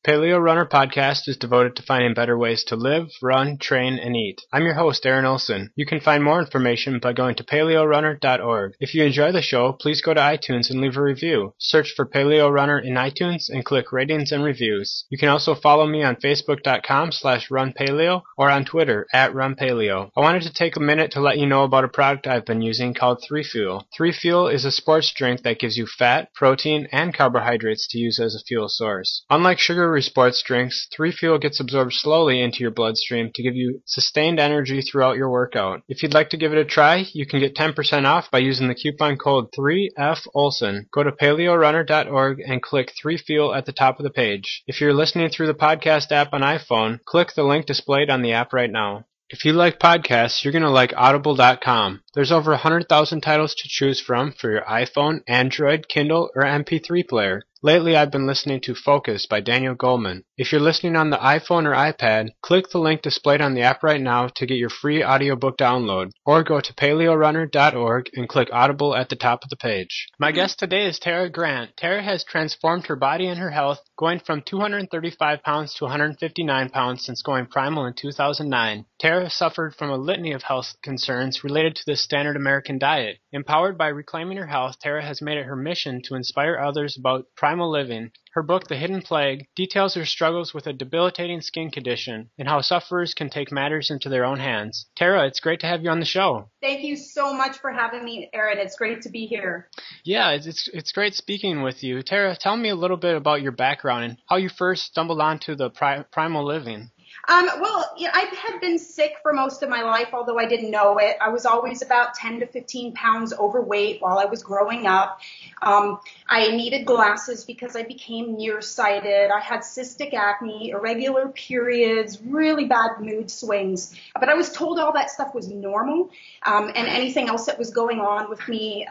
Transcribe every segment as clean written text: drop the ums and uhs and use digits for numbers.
Paleo Runner Podcast is devoted to finding better ways to live, run, train, and eat. I'm your host, Aaron Olson. You can find more information by going to paleorunner.org. If you enjoy the show, please go to iTunes and leave a review. Search for Paleo Runner in iTunes and click ratings and reviews. You can also follow me on facebook.com/runpaleo or on Twitter @runpaleo. I wanted to take a minute to let you know about a product I've been using called 3Fuel. 3Fuel is a sports drink that gives you fat, protein, and carbohydrates to use as a fuel source. Unlike sugary sports drinks, 3Fuel gets absorbed slowly into your bloodstream to give you sustained energy throughout your workout. If you'd like to give it a try, you can get 10% off by using the coupon code 3FOLSON. Go to paleorunner.org and click 3Fuel at the top of the page. If you're listening through the podcast app on iPhone, click the link displayed on the app right now. If you like podcasts, you're going to like audible.com. There's over 100,000 titles to choose from for your iPhone, Android, Kindle, or MP3 player. Lately, I've been listening to Focus by Daniel Goleman. If you're listening on the iPhone or iPad, click the link displayed on the app right now to get your free audiobook download, or go to paleorunner.org and click Audible at the top of the page. My guest today is Tara Grant. Tara has transformed her body and her health, going from 235 pounds to 159 pounds since going Primal in 2009. Tara suffered from a litany of health concerns related to the standard American diet. Empowered by reclaiming her health, Tara has made it her mission to inspire others about primal living. Her book, The Hidden Plague, details her struggles with a debilitating skin condition and how sufferers can take matters into their own hands. Tara, it's great to have you on the show. Thank you so much for having me, Aaron. It's great to be here. Yeah, it's great speaking with you. Tara, tell me a little bit about your background and how you first stumbled onto the primal living. I had been sick for most of my life, although I didn't know it. I was always about 10 to 15 pounds overweight while I was growing up. I needed glasses because I became nearsighted. I had cystic acne, irregular periods, really bad mood swings. But I was told all that stuff was normal, and anything else that was going on with me,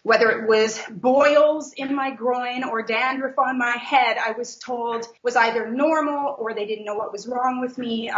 whether it was boils in my groin or dandruff on my head, I was told was either normal or they didn't know what was wrong with me,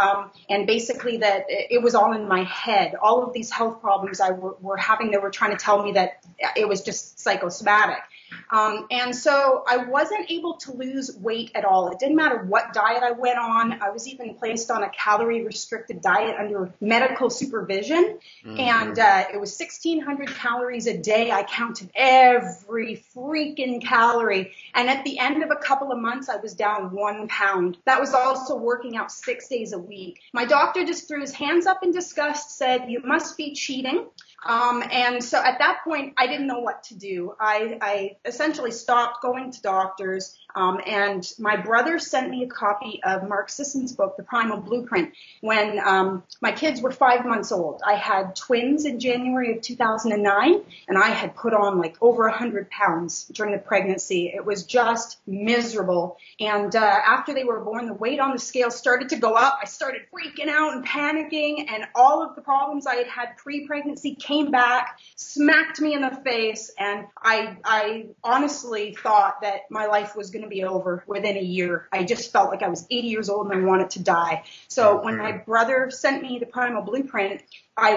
and basically that it was all in my head. All of these health problems I were having, they were trying to tell me that it was just psychosomatic. And so I wasn't able to lose weight at all. It didn't matter what diet I went on. I was even placed on a calorie-restricted diet under medical supervision, and it was 1,600 calories a day. I counted every freaking calorie, and at the end of a couple of months, I was down 1 pound. That was also working out 6 days a week. My doctor just threw his hands up in disgust, said, "You must be cheating." And so at that point, I didn't know what to do. I essentially stopped going to doctors, and my brother sent me a copy of Mark Sisson's book, The Primal Blueprint, when my kids were 5 months old. I had twins in January of 2009, and I had put on like over 100 pounds during the pregnancy. It was just miserable. And after they were born, the weight on the scale started to go up. I started freaking out and panicking, and all of the problems I had had pre-pregnancy came back, smacked me in the face, and I honestly thought that my life was going to be over within a year. I just felt like I was 80 years old and I wanted to die. So when my brother sent me the Primal Blueprint, I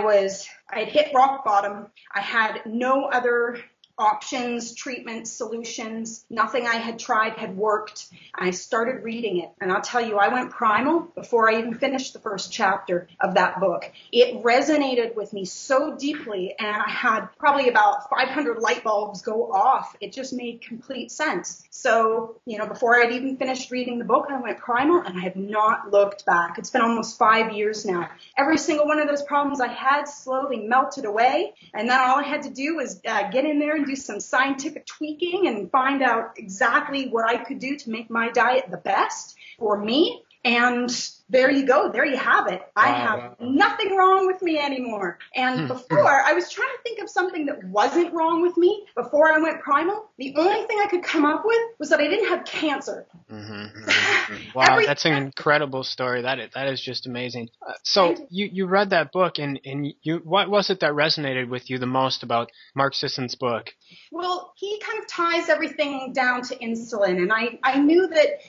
had hit rock bottom. I had no other options, treatments, solutions. Nothing I had tried had worked. I started reading it, and I'll tell you, I went primal before I even finished the first chapter of that book. It resonated with me so deeply, and I had probably about 500 light bulbs go off. It just made complete sense. So, before I'd even finished reading the book, I went primal, and I have not looked back. It's been almost 5 years now. Every single one of those problems I had slowly melted away, and then all I had to do was get in there and do some scientific tweaking and find out exactly what I could do to make my diet the best for me. And there you go. There you have it. I have nothing wrong with me anymore. And before, I was trying to think of something that wasn't wrong with me before I went primal. The only thing I could come up with was that I didn't have cancer. Wow, that's an incredible story. That is just amazing. So you read that book, and what was it that resonated with you the most about Mark Sisson's book? Well, he kind of ties everything down to insulin. And I knew that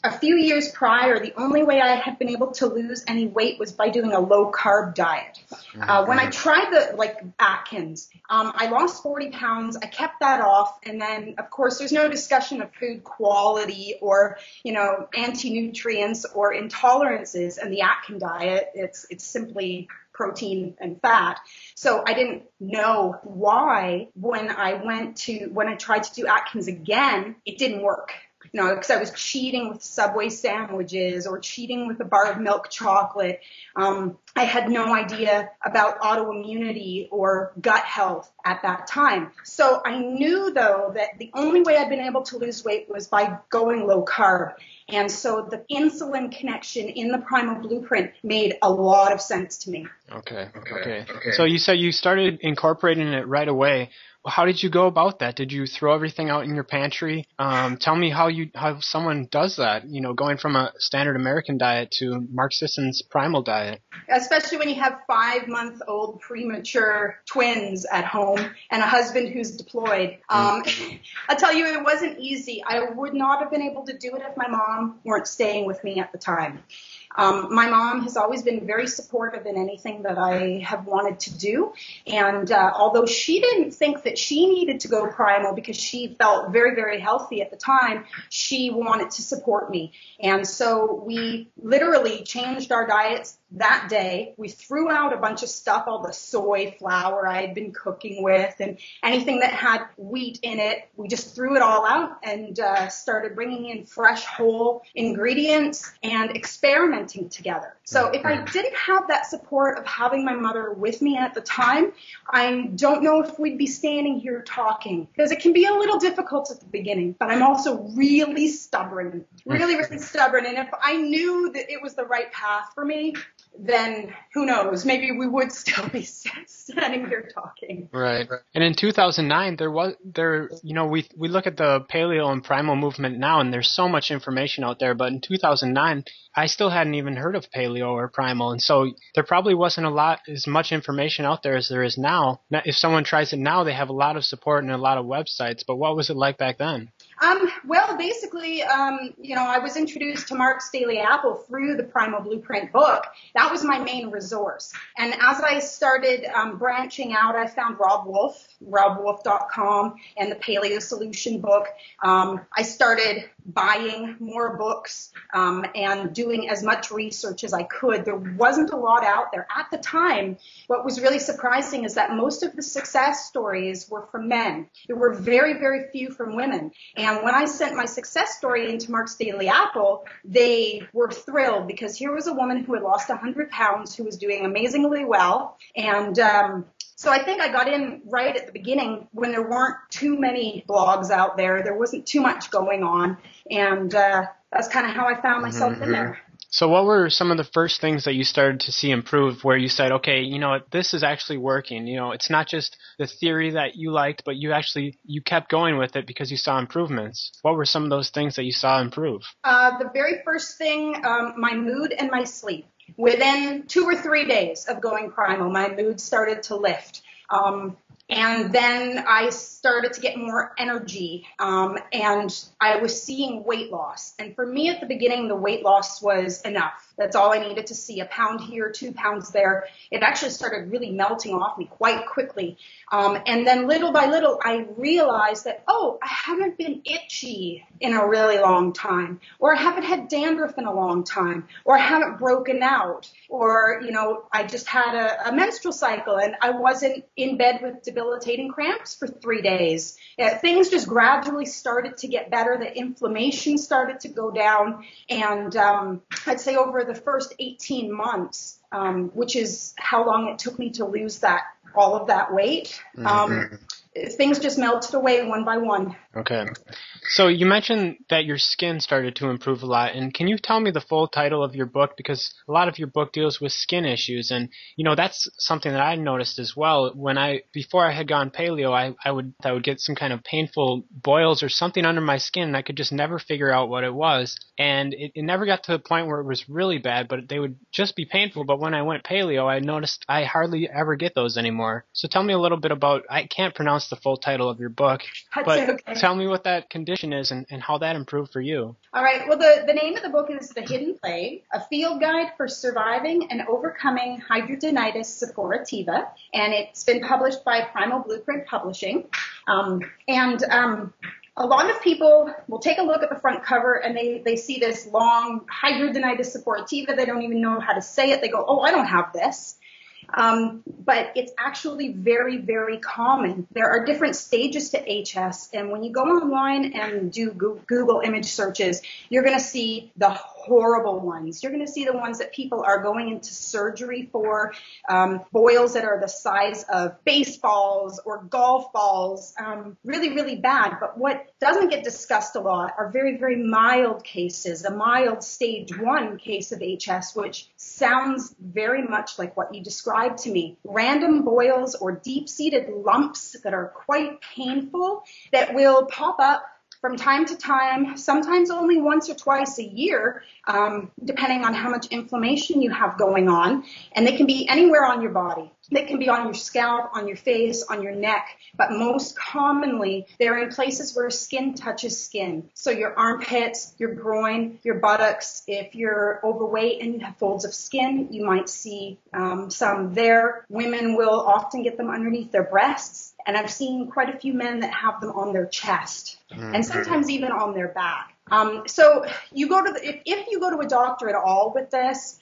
a few years prior, the only way I had been able to lose any weight was by doing a low carb diet. When I tried Atkins, I lost 40 pounds. I kept that off. And then, of course, there's no discussion of food quality or, anti-nutrients or intolerances in the Atkins diet. It's simply protein and fat. So I didn't know why when I tried to do Atkins again, it didn't work. Because I was cheating with Subway sandwiches or cheating with a bar of milk chocolate. I had no idea about autoimmunity or gut health at that time. So I knew, though, that the only way I'd been able to lose weight was by going low carb. And so the insulin connection in the Primal Blueprint made a lot of sense to me. Okay. So you said you started incorporating it right away. How did you go about that? Did you throw everything out in your pantry? Tell me how someone does that, going from a standard American diet to Mark Sisson's Primal diet. Especially when you have 5-month-old premature twins at home and a husband who's deployed. I'll tell you, it wasn't easy. I would not have been able to do it if my mom weren't staying with me at the time. My mom has always been very supportive in anything that I have wanted to do. And although she didn't think that she needed to go primal because she felt very, very healthy at the time, she wanted to support me. And so we literally changed our diets that day. We threw out a bunch of stuff, all the soy flour I had been cooking with and anything that had wheat in it. We just threw it all out and started bringing in fresh, whole ingredients and experimenting together. So if I didn't have that support of having my mother with me at the time, I don't know if we'd be standing here talking, because it can be a little difficult at the beginning, but I'm also really stubborn, really stubborn. And if I knew that it was the right path for me, then who knows? Maybe we would still be standing here talking. Right. And in 2009, we look at the Paleo and Primal movement now, and there's so much information out there. But in 2009, I still hadn't even heard of Paleo or Primal, and so there probably wasn't as much information out there as there is now. If someone tries it now, they have a lot of support and a lot of websites. But what was it like back then? Well, basically, I was introduced to Mark's Daily Apple through the Primal Blueprint book. That was my main resource. And as I started branching out, I found Rob Wolf, robwolf.com, and the Paleo Solution book. I started buying more books and doing as much research as I could. There wasn't a lot out there. At the time, what was really surprising is that most of the success stories were from men. There were very, very few from women. And when I sent my success story into Mark's Daily Apple, they were thrilled because here was a woman who had lost 100 pounds, who was doing amazingly well. And so I think I got in right at the beginning when there weren't too many blogs out there. There wasn't too much going on. And that's kind of how I found myself in there. So what were some of the first things that you started to see improve where you said, okay, this is actually working? It's not just the theory that you liked, but you kept going with it because you saw improvements. What were some of those things that you saw improve? The very first thing, my mood and my sleep. Within 2 or 3 days of going primal, my mood started to lift. And then I started to get more energy, and I was seeing weight loss. And for me at the beginning, the weight loss was enough. That's all I needed to see, a pound here, 2 pounds there. It actually started really melting off me quite quickly. And then little by little, I realized that, I haven't been itchy in a really long time, or I haven't had dandruff in a long time, or I haven't broken out, or, I just had a menstrual cycle and I wasn't in bed with debilitating cramps for 3 days. Things just gradually started to get better. The inflammation started to go down. And I'd say over the first 18 months, which is how long it took me to lose all of that weight, things just melted away one by one. Okay. So you mentioned that your skin started to improve a lot, and can you tell me the full title of your book? Because a lot of your book deals with skin issues, and that's something that I noticed as well. Before I had gone paleo, I would get some kind of painful boils or something under my skin, and I could just never figure out what it was. And it never got to the point where it was really bad, but they would just be painful. But when I went paleo, I noticed I hardly ever get those anymore. So tell me a little bit about, I can't pronounce the full title of your book, but tell me what that condition is and how that improved for you. All right. Well, the name of the book is The Hidden Plague, a field guide for surviving and overcoming hidradenitis suppurativa, and it's been published by Primal Blueprint Publishing. A lot of people will take a look at the front cover and they see this long hidradenitis suppurativa. They don't even know how to say it. They go, oh, I don't have this. But it's actually very, very common. There are different stages to HS, and when you go online and do Google image searches, you're going to see the horrible ones. You're going to see the ones that people are going into surgery for, boils that are the size of baseballs or golf balls, really, really bad. But what doesn't get discussed a lot are very, very mild cases, a mild stage 1 case of HS, which sounds very much like what you described to me. Random boils or deep-seated lumps that are quite painful that will pop up from time to time, sometimes only once or twice a year, depending on how much inflammation you have going on. And they can be anywhere on your body. They can be on your scalp, on your face, on your neck, but most commonly they're in places where skin touches skin. So your armpits, your groin, your buttocks. If you're overweight and you have folds of skin, you might see some there. Women will often get them underneath their breasts, and I've seen quite a few men that have them on their chest and sometimes even on their back. So you go to if you go to a doctor at all with this,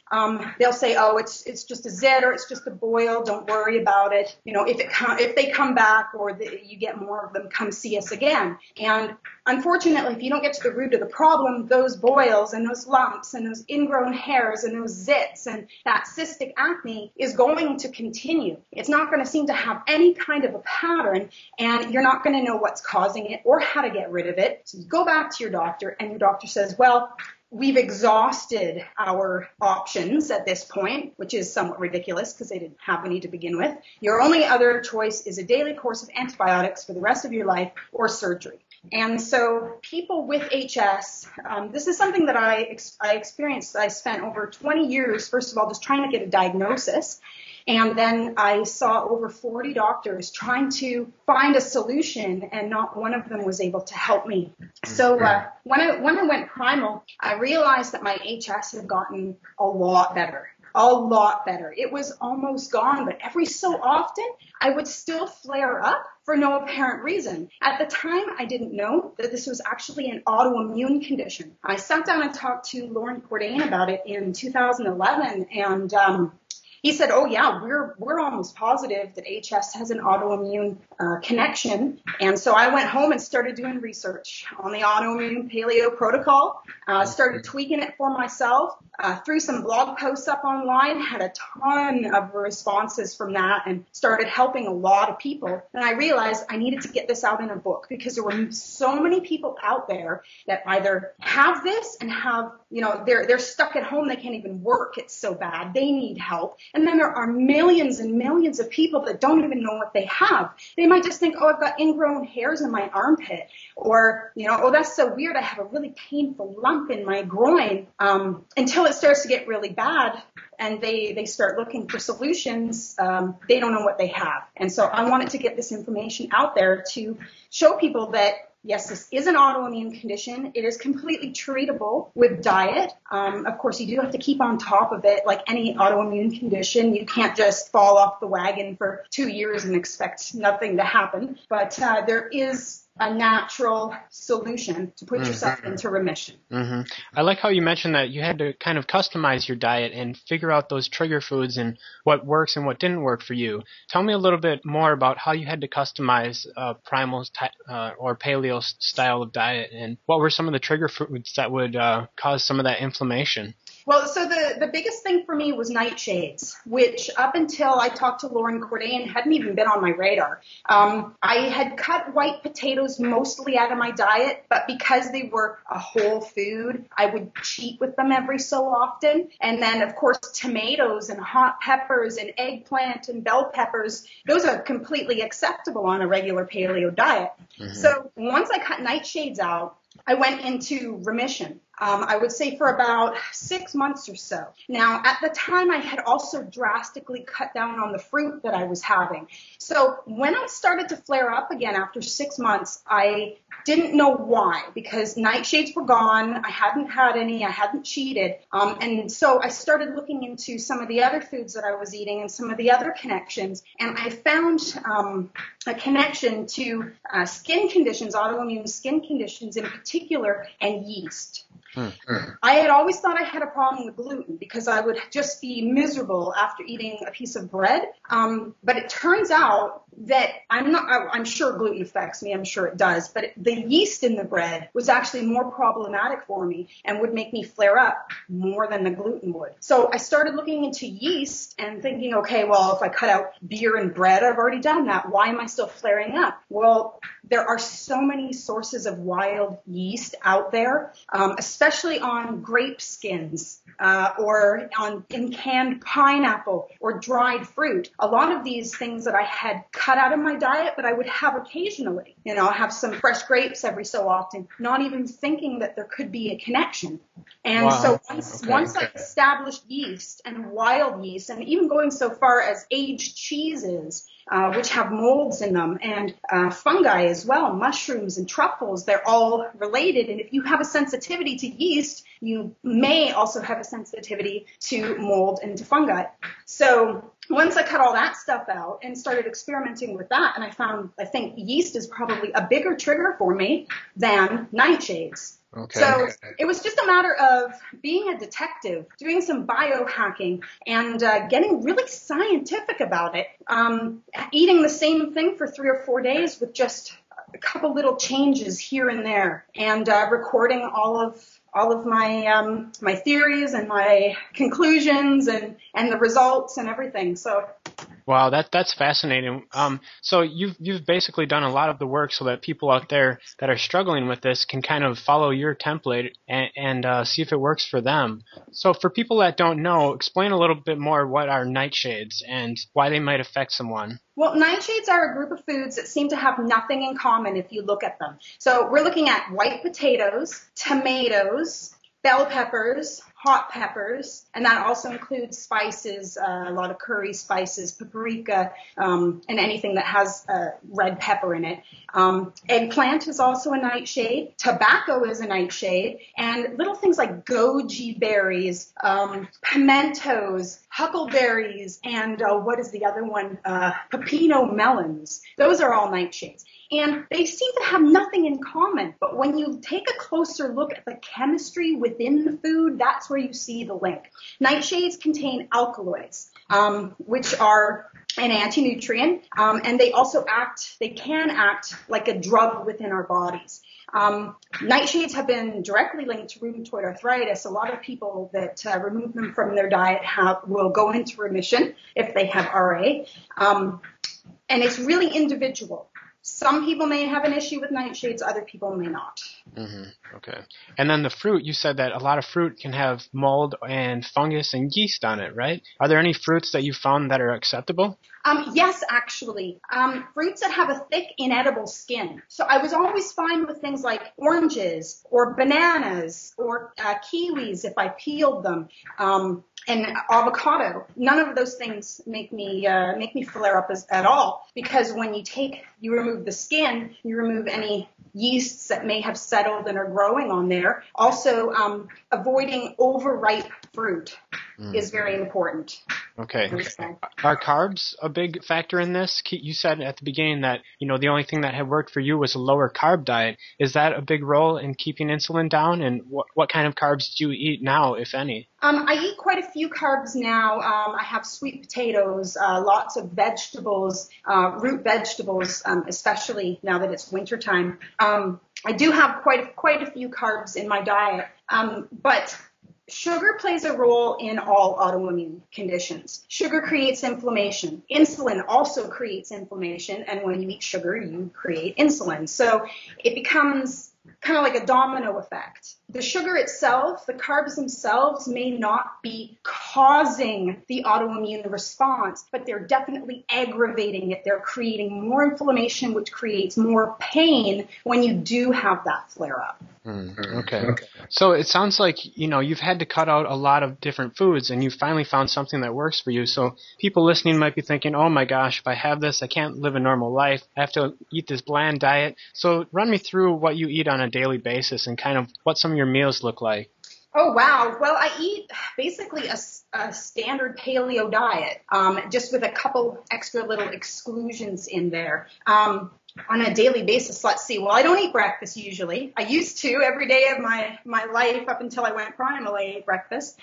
they'll say, oh, it's just a zit or it's just a boil. Don't worry about it. You know, if they come back or you get more of them, come see us again. And unfortunately, if you don't get to the root of the problem, those boils and those lumps and those ingrown hairs and those zits and that cystic acne is going to continue. It's not going to seem to have any kind of a pattern, and you're not going to know what's causing it or how to get rid of it. So you go back to your doctor, and your doctor says, well, we've exhausted our options at this point, which is somewhat ridiculous because they didn't have any to begin with. Your only other choice is a daily course of antibiotics for the rest of your life or surgery. And so people with HS, this is something that I experienced. I spent over 20 years, first of all, just trying to get a diagnosis. And then I saw over 40 doctors trying to find a solution, and not one of them was able to help me. So when I went Primal, I realized that my HS had gotten a lot better. A lot better. It was almost gone, but every so often I would still flare up for no apparent reason. At the time, I didn't know that this was actually an autoimmune condition. I sat down and talked to Lauren Cordain about it in 2011, and he said, oh, yeah, we're almost positive that HS has an autoimmune connection. And so I went home and started doing research on the autoimmune paleo protocol, started tweaking it for myself, threw some blog posts up online, had a ton of responses from that, and started helping a lot of people. And I realized I needed to get this out in a book because there were so many people out there that either have this and have, you know, they're stuck at home. They can't even work. It's so bad. They need help. And then there are millions and millions of people that don't even know what they have. They might just think, oh, I've got ingrown hairs in my armpit, or, you know, oh, that's so weird. I have a really painful lump in my groin, until it starts to get really bad and they start looking for solutions. They don't know what they have. And so I wanted to get this information out there to show people that, yes, this is an autoimmune condition. It is completely treatable with diet. Of course, you do have to keep on top of it like any autoimmune condition. You can't just fall off the wagon for 2 years and expect nothing to happen. But there is a natural solution to put yourself into remission. I like how you mentioned that you had to kind of customize your diet and figure out those trigger foods and what works and what didn't work for you. Tell me a little bit more about how you had to customize Primal's or Paleo style of diet, and what were some of the trigger foods that would cause some of that inflammation? Well, so the biggest thing for me was nightshades, which up until I talked to Lauren Cordain hadn't even been on my radar. I had cut white potatoes mostly out of my diet, but because they were a whole food, I would cheat with them every so often. And then, of course, tomatoes and hot peppers and eggplant and bell peppers, those are completely acceptable on a regular paleo diet. So once I cut nightshades out, I went into remission. I would say for about 6 months or so. Now, at the time, I had also drastically cut down on the fruit that I was having. So when I started to flare up again after 6 months, I didn't know why, because nightshades were gone. I hadn't had any. I hadn't cheated. And so I started looking into some of the other foods that I was eating and some of the other connections. And I found a connection to skin conditions, autoimmune skin conditions in particular, and yeast. I had always thought I had a problem with gluten because I would just be miserable after eating a piece of bread. But it turns out that I'm sure gluten affects me. I'm sure it does. But the yeast in the bread was actually more problematic for me and would make me flare up more than the gluten would. So I started looking into yeast and thinking, okay, well, if I cut out beer and bread, I've already done that. Why am I still flaring up? Well, there are so many sources of wild yeast out there, especially on grape skins or in canned pineapple or dried fruit. A lot of these things that I had cut out of my diet, but I would have occasionally. I'll have some fresh grapes every so often, not even thinking that there could be a connection. And so once I established yeast and wild yeast, and even going so far as aged cheeses, which have molds in them, and fungi as well, mushrooms and truffles, they're all related. And if you have a sensitivity to yeast, you may also have a sensitivity to mold and to fungi. So once I cut all that stuff out and started experimenting with that, and I think yeast is probably a bigger trigger for me than nightshades. So it was just a matter of being a detective, doing some biohacking, and getting really scientific about it. Eating the same thing for 3 or 4 days with just a couple little changes here and there, and recording all of my my theories and my conclusions and the results and everything. So. Wow, that's fascinating. So you've basically done a lot of the work so that people out there that are struggling with this can kind of follow your template and see if it works for them. So for people that don't know, explain a little bit more what are nightshades and why they might affect someone. Well, nightshades are a group of foods that seem to have nothing in common if you look at them. So we're looking at white potatoes, tomatoes, bell peppers, hot peppers, and that also includes spices, a lot of curry spices, paprika, and anything that has red pepper in it. Eggplant is also a nightshade. Tobacco is a nightshade. And little things like goji berries, pimentos, huckleberries, and what is the other one? Pepino melons. Those are all nightshades. And they seem to have nothing in common. But when you take a closer look at the chemistry within the food, that's where you see the link. Nightshades contain alkaloids, which are an anti-nutrient, and they can act like a drug within our bodies. Nightshades have been directly linked to rheumatoid arthritis. A lot of people that remove them from their diet will go into remission if they have RA. And it's really individual. Some people may have an issue with nightshades, other people may not. Okay. And then the fruit, you said that a lot of fruit can have mold and fungus and yeast on it, right? Are there any fruits that you found that are acceptable? Yes, actually. Fruits that have a thick, inedible skin. So I was always fine with things like oranges or bananas or kiwis if I peeled them. And avocado. None of those things make me flare up at all, because when you remove the skin, you remove any yeasts that may have settled and are growing on there. Also, avoiding overripe fruit is very important. Okay. Are carbs a big factor in this? You said at the beginning that, the only thing that had worked for you was a lower carb diet. Is that a big role in keeping insulin down? And what kind of carbs do you eat now, if any? I eat quite a few carbs now. I have sweet potatoes, lots of vegetables, root vegetables, especially now that it's wintertime. I do have quite a few carbs in my diet, but sugar plays a role in all autoimmune conditions. Sugar creates inflammation. Insulin also creates inflammation, and when you eat sugar, you create insulin. So it becomes kind of like a domino effect. The sugar itself, the carbs themselves may not be causing the autoimmune response, but they're definitely aggravating it. They're creating more inflammation, which creates more pain when you do have that flare up. Okay. So it sounds like, you've had to cut out a lot of different foods and you finally found something that works for you. So people listening might be thinking, oh my gosh, if I have this, I can't live a normal life. I have to eat this bland diet. So run me through what you eat on a daily basis and kind of what some of your meals look like. Oh, wow. Well, I eat basically a standard paleo diet, just with a couple extra little exclusions in there. On a daily basis, let's see. Well, I don't eat breakfast usually. I used to every day of my life up until I went Primal, I ate breakfast.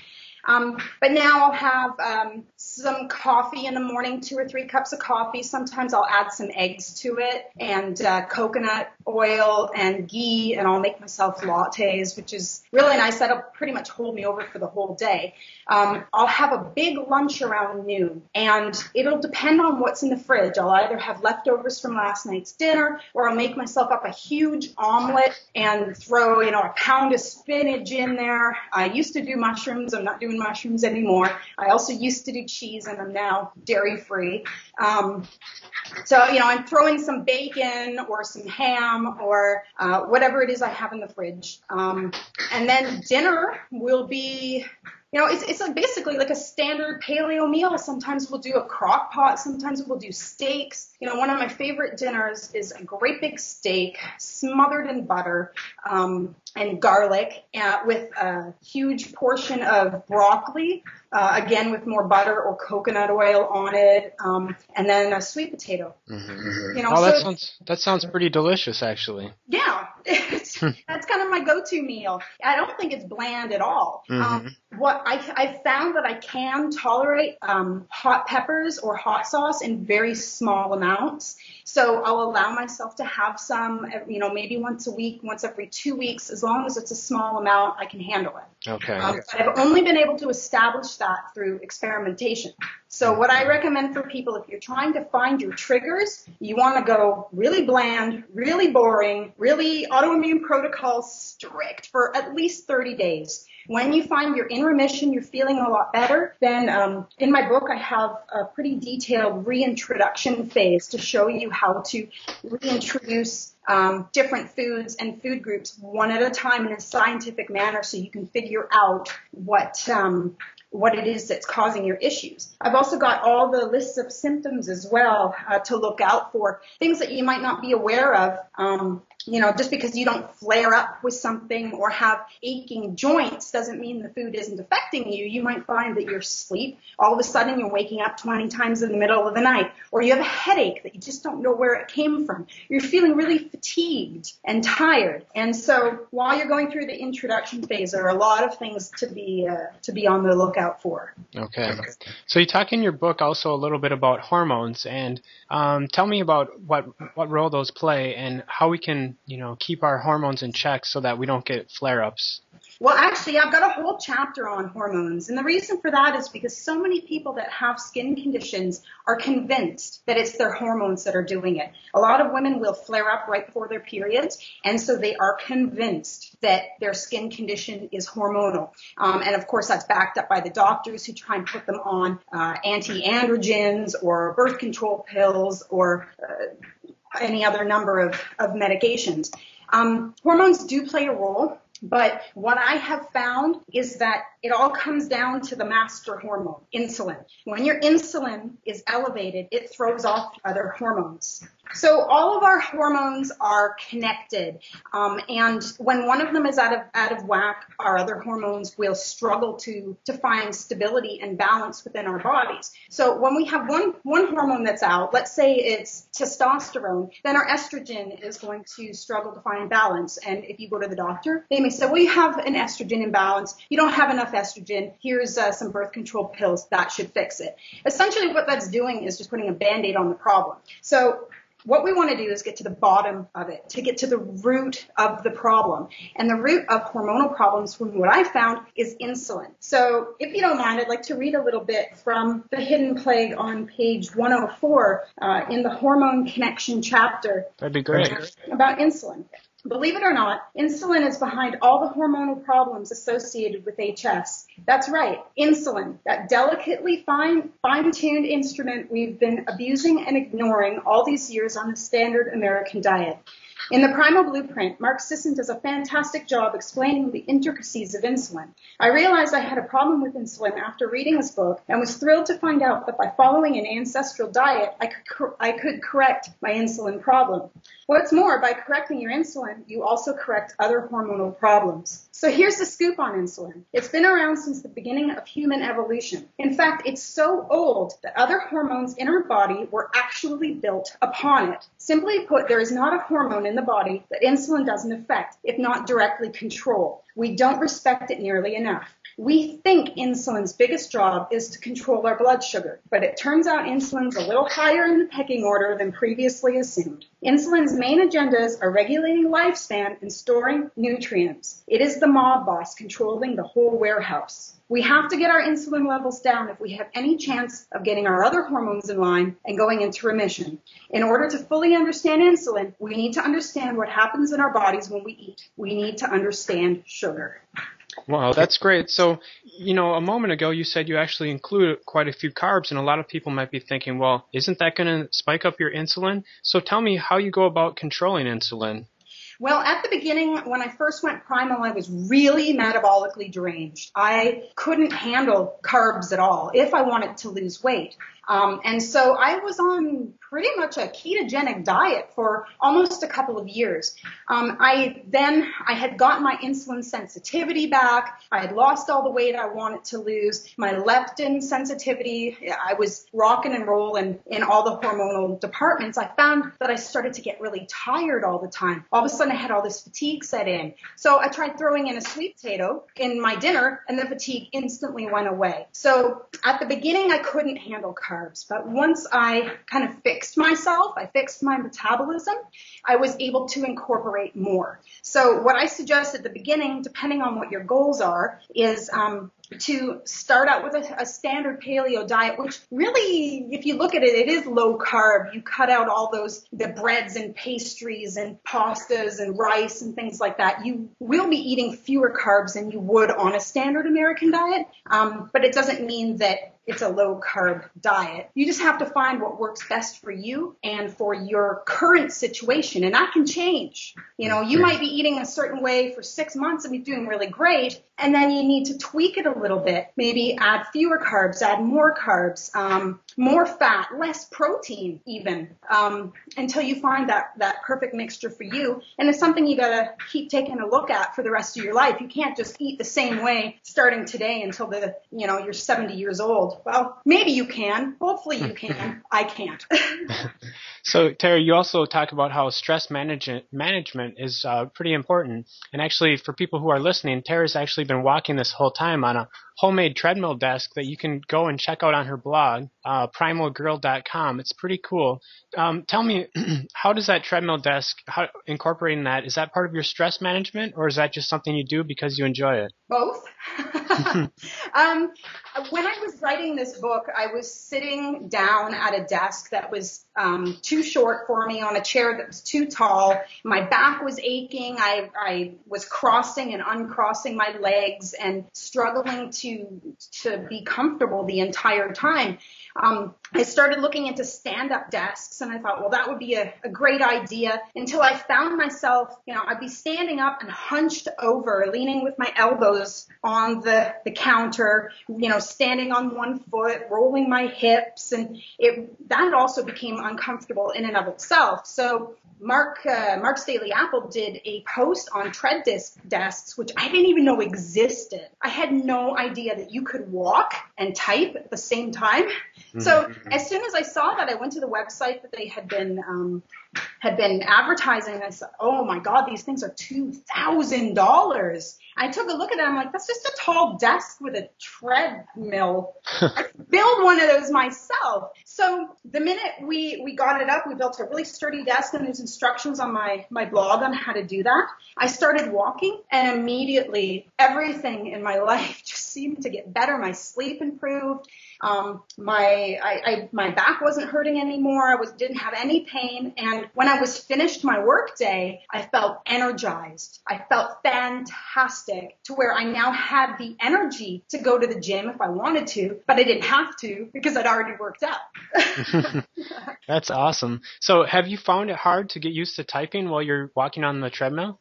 But now I'll have some coffee in the morning, 2 or 3 cups of coffee. Sometimes I'll add some eggs to it and coconut oil and ghee, and I'll make myself lattes, which is really nice. That'll pretty much hold me over for the whole day. I'll have a big lunch around noon, and it'll depend on what's in the fridge. I'll either have leftovers from last night's dinner, or I'll make myself up a huge omelet and throw, a pound of spinach in there. I used to do mushrooms. I'm not doing mushrooms anymore. I also used to do cheese, and I'm now dairy-free. So, I'm throwing some bacon or some ham or whatever it is I have in the fridge. And then dinner will be... it's basically like a standard paleo meal. Sometimes we'll do a crock pot. Sometimes we'll do steaks. One of my favorite dinners is a great big steak smothered in butter and garlic with a huge portion of broccoli, again with more butter or coconut oil on it, and then a sweet potato. That sounds pretty delicious, actually. Yeah, that's kind of my go-to meal. I don't think it's bland at all. What I found that I can tolerate hot peppers or hot sauce in very small amounts. So I'll allow myself to have some, maybe once a week, once every 2 weeks, as long as it's a small amount, I can handle it. Okay. But I've only been able to establish that through experimentation. So what I recommend for people, if you're trying to find your triggers, you want to go really bland, really boring, really autoimmune protocol strict for at least 30 days. When you find you're in remission, you're feeling a lot better, then in my book I have a pretty detailed reintroduction phase to show you how to reintroduce different foods and food groups one at a time in a scientific manner so you can figure out what it is that's causing your issues. I've also got all the lists of symptoms as well to look out for, things that you might not be aware of. Just because you don't flare up with something or have aching joints doesn't mean the food isn't affecting you. You might find that your sleep, all of a sudden you're waking up 20 times in the middle of the night, or you have a headache that you just don't know where it came from. You're feeling really fatigued and tired. And so while you're going through the introduction phase, there are a lot of things to be on the lookout for. Okay. So you talk in your book also a little bit about hormones, and tell me about what role those play and how we can keep our hormones in check so that we don't get flare-ups. Well, actually, I've got a whole chapter on hormones. And the reason for that is because so many people that have skin conditions are convinced that it's their hormones that are doing it. A lot of women will flare up right before their periods, and so they are convinced that their skin condition is hormonal. And of course, that's backed up by the doctors who try and put them on anti-androgens or birth control pills or any other number of medications. Hormones do play a role, but what I have found is that it all comes down to the master hormone, insulin. When your insulin is elevated, it throws off other hormones. So all of our hormones are connected, and when one of them is out of whack, our other hormones will struggle to find stability and balance within our bodies. So when we have one hormone that's out, let's say it's testosterone, then our estrogen is going to struggle to find balance. And if you go to the doctor, they may say, well, you have an estrogen imbalance. You don't have enough estrogen. Here's some birth control pills. That should fix it. Essentially what that's doing is just putting a Band-Aid on the problem. So what we want to do is get to the bottom of it, to get to the root of the problem. And the root of hormonal problems, from what I found, is insulin. So if you don't mind, I'd like to read a little bit from The Hidden Plague on page 104 in the hormone connection chapter. That'd be great. About insulin. Believe it or not, insulin is behind all the hormonal problems associated with HS. That's right, insulin, that delicately fine-tuned instrument we've been abusing and ignoring all these years on the standard American diet. In the Primal Blueprint, Mark Sisson does a fantastic job explaining the intricacies of insulin. I realized I had a problem with insulin after reading his book and was thrilled to find out that by following an ancestral diet, I could correct my insulin problem. What's more, by correcting your insulin, you also correct other hormonal problems. So here's the scoop on insulin. It's been around since the beginning of human evolution. In fact, it's so old that other hormones in our body were actually built upon it. Simply put, there is not a hormone in the body that insulin doesn't affect, if not directly control. We don't respect it nearly enough. We think insulin's biggest job is to control our blood sugar, but it turns out insulin's a little higher in the pecking order than previously assumed. Insulin's main agendas are regulating lifespan and storing nutrients. It is the mob boss controlling the whole warehouse. We have to get our insulin levels down if we have any chance of getting our other hormones in line and going into remission. In order to fully understand insulin, we need to understand what happens in our bodies when we eat. We need to understand sugar. Wow, that's great. So, a moment ago you said you actually include quite a few carbs, and a lot of people might be thinking, well, isn't that going to spike up your insulin? So tell me how you go about controlling insulin. Well, at the beginning, when I first went Primal, I was really metabolically deranged. I couldn't handle carbs at all if I wanted to lose weight. And so I was on pretty much a ketogenic diet for almost a couple of years. I had gotten my insulin sensitivity back. I had lost all the weight I wanted to lose. My leptin sensitivity, I was rocking and rolling in all the hormonal departments. I found that I started to get really tired all the time. All of a sudden I had all this fatigue set in. So I tried throwing in a sweet potato in my dinner, and the fatigue instantly went away. So at the beginning I couldn't handle carbs, but once I kind of fixed myself, I fixed my metabolism, I was able to incorporate more. So what I suggest at the beginning, depending on what your goals are, is to start out with a standard paleo diet, which really, if you look at it, it is low carb. You cut out all the breads and pastries and pastas and rice and things like that. You will be eating fewer carbs than you would on a standard American diet, but it doesn't mean that it's a low carb diet. You just have to find what works best for you and for your current situation, and that can change. You might be eating a certain way for 6 months and be doing really great, and then you need to tweak it a little bit. Maybe add fewer carbs, add more carbs, more fat, less protein even, until you find that perfect mixture for you. And it's something you gotta keep taking a look at for the rest of your life. You can't just eat the same way starting today until you're 70 years old. Well, maybe you can. Hopefully you can. I can't. So, Terry, you also talk about how stress management is pretty important. And actually, for people who are listening, Terry's actually been walking this whole time on a homemade treadmill desk that you can go and check out on her blog, primalgirl.com. It's pretty cool. Tell me, how does that treadmill desk, incorporating that, is that part of your stress management, or is that just something you do because you enjoy it? Both. When I was writing this book, I was sitting down at a desk that was too short for me, on a chair that was too tall. My back was aching. I was crossing and uncrossing my legs and struggling to be comfortable the entire time. I started looking into stand-up desks, and I thought, well, that would be a great idea, until I found myself, I'd be standing up and hunched over, leaning with my elbows on the counter, standing on one foot, rolling my hips, and that also became uncomfortable in and of itself. So Mark's Daily Apple did a post on tread desks, which I didn't even know existed. I had no idea that you could walk and type at the same time. Mm-hmm. So as soon as I saw that, I went to the website that they had been advertising, and I said, oh my God, these things are $2,000. I took a look at it. I'm like, that's just a tall desk with a treadmill. I could build one of those myself. So the minute we got it up, we built a really sturdy desk, and there's instructions on my blog on how to do that. I started walking, and immediately everything in my life just seemed to get better. My sleep improved. My back wasn't hurting anymore. I didn't have any pain. And when I was finished my work day, I felt energized. I felt fantastic to where I now had the energy to go to the gym if I wanted to, but I didn't have to because I'd already worked out. That's awesome. So have you found it hard to get used to typing while you're walking on the treadmill?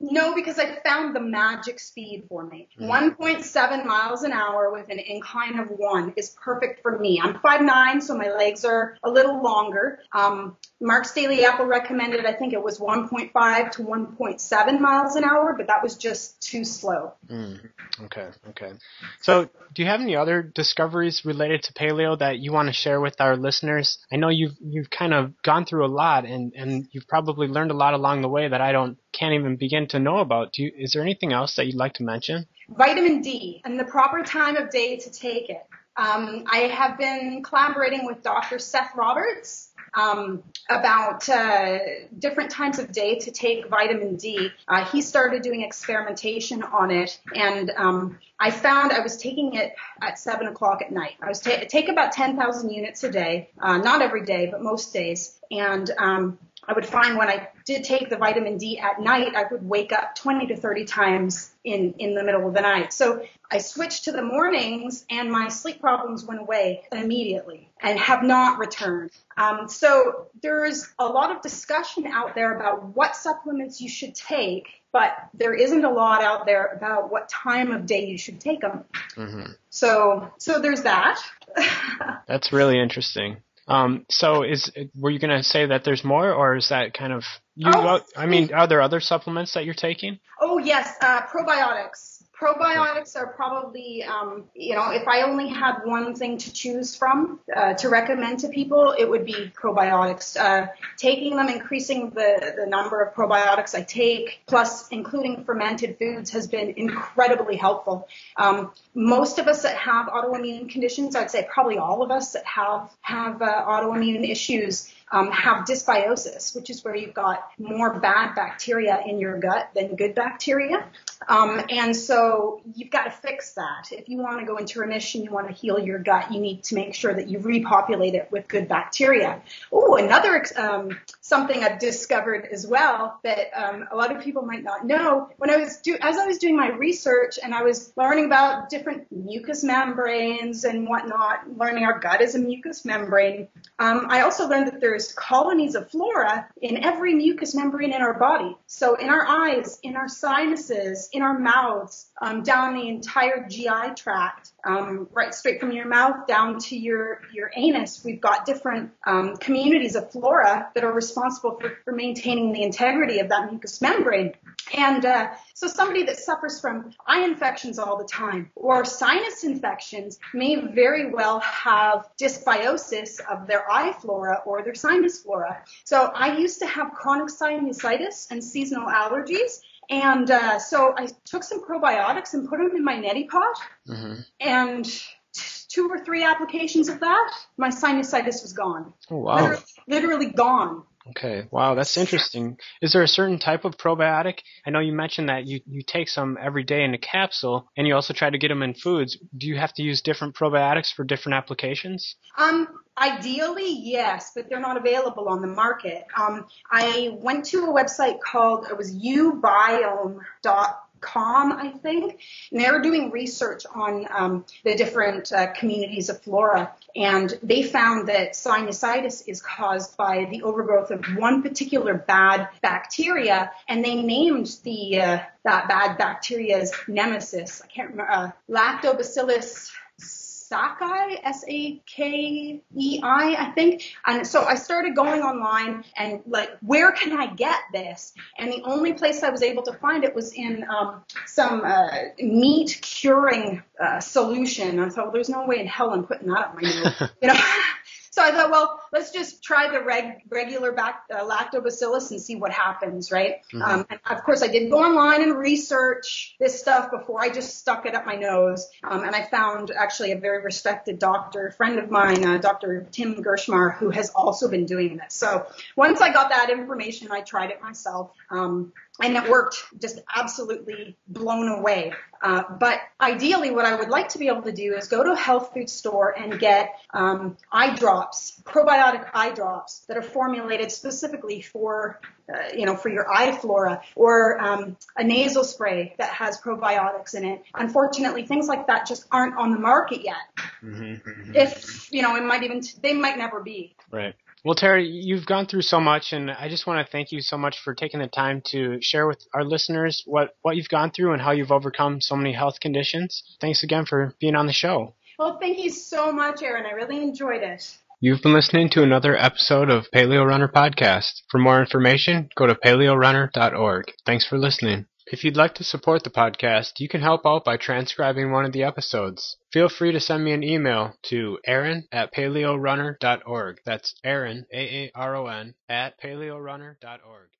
No, because I found the magic speed for me. 1.7 miles an hour with an incline of 1 is perfect for me. I'm 5'9", so my legs are a little longer. Mark's Daily Apple recommended, I think it was 1.5 to 1.7 miles an hour, but that was just too slow. Okay. So do you have any other discoveries related to paleo that you want to share with our listeners? I know you've kind of gone through a lot and you've probably learned a lot along the way that I can't even begin to know about. Is there anything else that you'd like to mention? Vitamin D and the proper time of day to take it. I have been collaborating with Dr. Seth Roberts about different times of day to take vitamin D. He started doing experimentation on it, and I found I was taking it at 7 o'clock at night. I was take about 10,000 units a day, not every day, but most days, and I would find when I did take the vitamin D at night, I would wake up 20 to 30 times in the middle of the night. So I switched to the mornings and my sleep problems went away immediately and have not returned. So there's a lot of discussion out there about what supplements you should take, but there isn't a lot out there about what time of day you should take them. So there's that. That's really interesting. So were you going to say that there's more, or is that kind of are there other supplements that you're taking? Oh, yes. Probiotics. Probiotics are probably, if I only had one thing to choose from to recommend to people, it would be probiotics. Taking them, increasing the number of probiotics I take, plus including fermented foods, has been incredibly helpful. Most of us that have autoimmune conditions, I'd say probably all of us that have autoimmune issues, have dysbiosis, which is where you've got more bad bacteria in your gut than good bacteria. And so you've got to fix that. If you want to go into remission, you want to heal your gut, you need to make sure that you repopulate it with good bacteria. Oh, another something I've discovered as well that a lot of people might not know. As I was doing my research and I was learning about different mucous membranes and whatnot, learning our gut as a mucous membrane, I also learned that there's colonies of flora in every mucous membrane in our body. So in our eyes, in our sinuses, in our mouths, down the entire GI tract, right straight from your mouth down to your anus, we've got different communities of flora that are responsible for maintaining the integrity of that mucous membrane. And so somebody that suffers from eye infections all the time or sinus infections may very well have dysbiosis of their eye flora or their sinus flora. So I used to have chronic sinusitis and seasonal allergies. And so I took some probiotics and put them in my neti pot. And 2 or 3 applications of that, my sinusitis was gone. Oh, wow. Literally gone. Okay. Wow, that's interesting. Is there a certain type of probiotic? I know you mentioned that you take some every day in a capsule, and you also try to get them in foods. Do you have to use different probiotics for different applications? Ideally, yes, but they're not available on the market. I went to a website called, it was ubiome.com, I think, and they were doing research on the different communities of flora, and they found that sinusitis is caused by the overgrowth of one particular bad bacteria, and they named that bad bacteria's nemesis. I can't remember, Lactobacillus Sakai, Sakei, I think. And so I started going online and where can I get this? And the only place I was able to find it was in some meat curing solution. I thought, well, there's no way in hell I'm putting that up my nose, So I thought, well, let's just try the regular lactobacillus and see what happens, right? And of course, I did go online and research this stuff before I just stuck it up my nose. And I found actually a very respected doctor, friend of mine, Dr. Tim Gershmar, who has also been doing this. So once I got that information, I tried it myself. and it worked, just absolutely blown away. But ideally, what I would like to be able to do is go to a health food store and get eye drops, probiotic eye drops that are formulated specifically for for your eye flora, or a nasal spray that has probiotics in it. Unfortunately, things like that just aren't on the market yet. If, they might never be. Right. Well, Terry, you've gone through so much, and I just want to thank you so much for taking the time to share with our listeners what you've gone through and how you've overcome so many health conditions. Thanks again for being on the show. Well, thank you so much, Aaron. I really enjoyed it. You've been listening to another episode of Paleo Runner Podcast. For more information, go to paleorunner.org. Thanks for listening. If you'd like to support the podcast, you can help out by transcribing one of the episodes. Feel free to send me an email to aaron@paleorunner.org. That's Aaron, Aaron, @paleorunner.org.